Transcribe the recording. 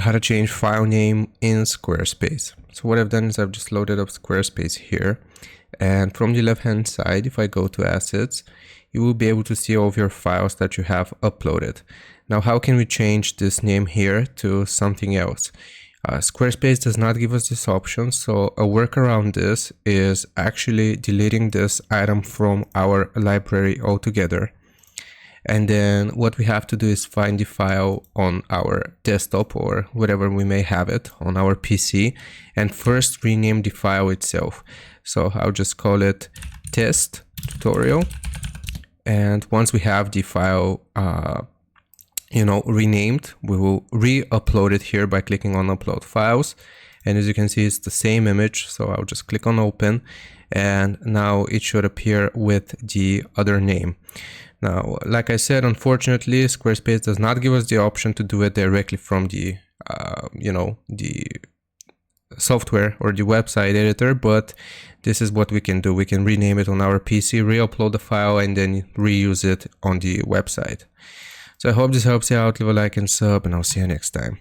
how to change file name in Squarespace. So what I've done is I've just loaded up Squarespace here, and from the left hand side, if I go to assets, you will be able to see all of your files that you have uploaded. Now, how can we change this name here to something else? Squarespace does not give us this option, so a workaround this is actually deleting this item from our library altogether. And then what we have to do is find the file on our desktop or whatever we may have it on our PC, and first rename the file itself. So I'll just call it test tutorial. And once we have the file renamed, we will re-upload it here by clicking on upload files. And as you can see, it's the same image. So I'll just click on open, and now it should appear with the other name. Now, like I said, unfortunately, Squarespace does not give us the option to do it directly from the, the software or the website editor, but this is what we can do. We can rename it on our PC, re-upload the file, and then reuse it on the website. So I hope this helps you out. Leave a like and sub, and I'll see you next time.